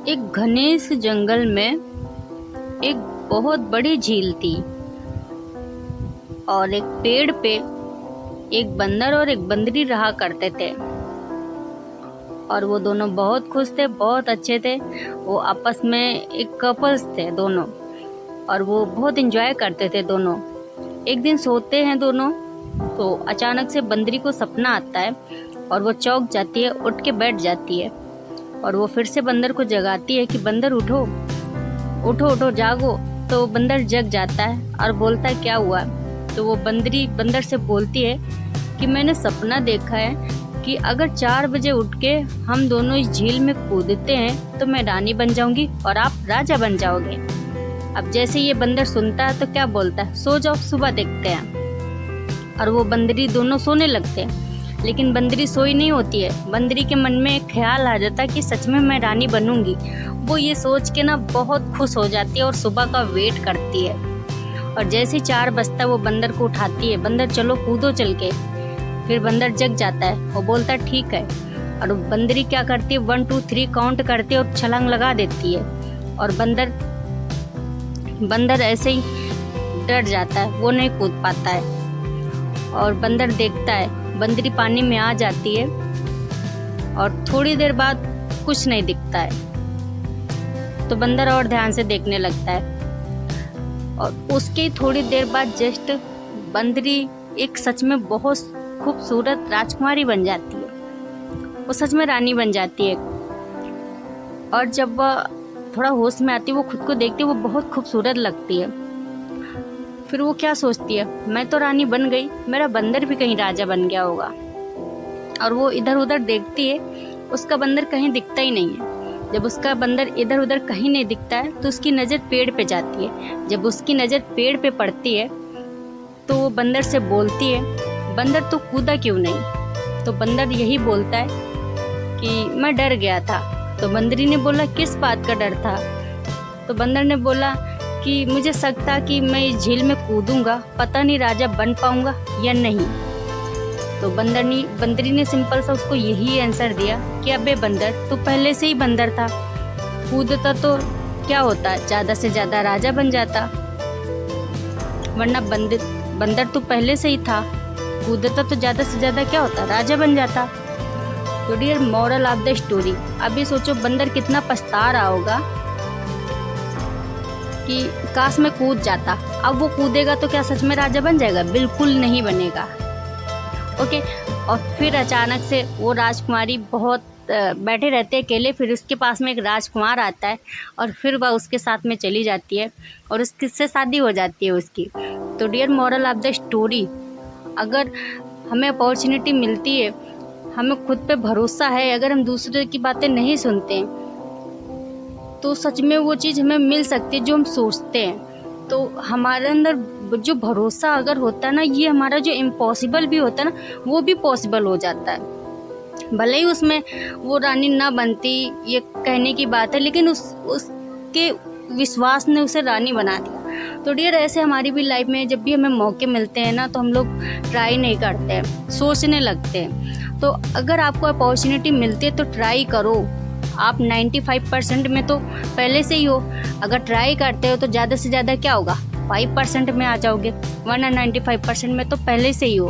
एक घने से जंगल में एक बहुत बड़ी झील थी और एक पेड़ पे एक बंदर और एक बंदरी रहा करते थे। और वो दोनों बहुत खुश थे, बहुत अच्छे थे। वो आपस में एक कपल्स थे दोनों, और वो बहुत एंजॉय करते थे दोनों। एक दिन सोते हैं दोनों, तो अचानक से बंदरी को सपना आता है और वो चौंक जाती है, उठ के बैठ जाती है। और वो फिर से बंदर को जगाती है कि बंदर उठो उठो उठो, जागो। तो बंदर जग जाता है और बोलता है क्या हुआ। तो वो बंदरी बंदर से बोलती है कि मैंने सपना देखा है कि अगर 4 बजे उठ के हम दोनों इस झील में कूदते हैं तो मैं रानी बन जाऊंगी और आप राजा बन जाओगे। अब जैसे ये बंदर सुनता है तो क्या बोलता है, सो जाओ, सुबह देखते हैं। और वो बंदरी दोनों सोने लगते हैं, लेकिन बंदरी सोई नहीं होती है। बंदरी के मन में एक ख्याल आ जाता है कि सच में मैं रानी बनूंगी। वो ये सोच के ना बहुत खुश हो जाती है और सुबह का वेट करती है। और जैसे ही 4 बजता है वो बंदर को उठाती है, बंदर चलो कूदो चल के। फिर बंदर जग जाता है, वो बोलता है ठीक है। और बंदरी क्या करती है, 1 2 3 काउंट करती है और छलांग लगा देती है। और बंदर ऐसे ही डर जाता है, वो नहीं कूद पाता है। और बंदर देखता है बंदरी पानी में आ जाती है और थोड़ी देर बाद कुछ नहीं दिखता है। तो बंदर और ध्यान से देखने लगता है और उसके थोड़ी देर बाद जस्ट बंदरी एक सच में बहुत खूबसूरत राजकुमारी बन जाती है। वो सच में रानी बन जाती है। और जब वह थोड़ा होश में आती है, वो खुद को देखती है, वो बहुत खूबसूरत लगती है। फिर वो क्या सोचती है, मैं तो रानी बन गई, मेरा बंदर भी कहीं राजा बन गया होगा। और वो इधर उधर देखती है, उसका बंदर कहीं दिखता ही नहीं है। जब उसका बंदर इधर उधर कहीं नहीं दिखता है तो उसकी नज़र पेड़ पे जाती है। जब उसकी नज़र पेड़ पे पड़ती है तो वो बंदर से बोलती है, बंदर तो कूदा क्यों नहीं। तो बंदर यही बोलता है कि मैं डर गया था। तो बंदरी ने बोला किस बात का डर था। तो बंदर ने बोला कि मुझे शक था कि मैं इस झील में कूदूंगा, पता नहीं राजा बन पाऊंगा या नहीं। तो बंदरी ने सिंपल सा उसको यही आंसर दिया कि अबे बंदर, तू पहले से ही बंदर था, कूदता तो क्या होता, ज़्यादा से ज़्यादा राजा बन जाता, वरना बंदर तो पहले से ही था, कूदता तो ज़्यादा से ज़्यादा क्या होता, राजा बन जाता। तो dear moral of the story, अभी सोचो बंदर कितना पछता रहा होगा कि काश मैं कूद जाता। अब वो कूदेगा तो क्या सच में राजा बन जाएगा? बिल्कुल नहीं बनेगा। ओके। और फिर अचानक से वो राजकुमारी बहुत बैठे रहते हैं अकेले। फिर उसके पास में एक राजकुमार आता है और फिर वह उसके साथ में चली जाती है और उससे शादी हो जाती है उसकी। तो dear moral of the story, अगर हमें अपॉर्चुनिटी मिलती है, हमें खुद पे भरोसा है, अगर हम दूसरे की बातें नहीं सुनते तो सच में वो चीज़ हमें मिल सकती है जो हम सोचते हैं। तो हमारे अंदर जो भरोसा अगर होता है ना, ये हमारा जो इम्पॉसिबल भी होता है ना, वो भी पॉसिबल हो जाता है। भले ही उसमें वो रानी ना बनती, ये कहने की बात है, लेकिन उसके विश्वास ने उसे रानी बना दिया। तो डियर ऐसे हमारी भी लाइफ में जब भी हमें मौके मिलते हैं ना, तो हम लोग ट्राई नहीं करते हैं, सोचने लगते हैं। तो अगर आपको अपॉर्चुनिटी मिलती है तो ट्राई करो। आप 95% में तो पहले से ही हो, अगर ट्राई करते हो तो ज़्यादा से ज़्यादा क्या होगा, 5% में आ जाओगे, वरना 95% में तो पहले से ही हो।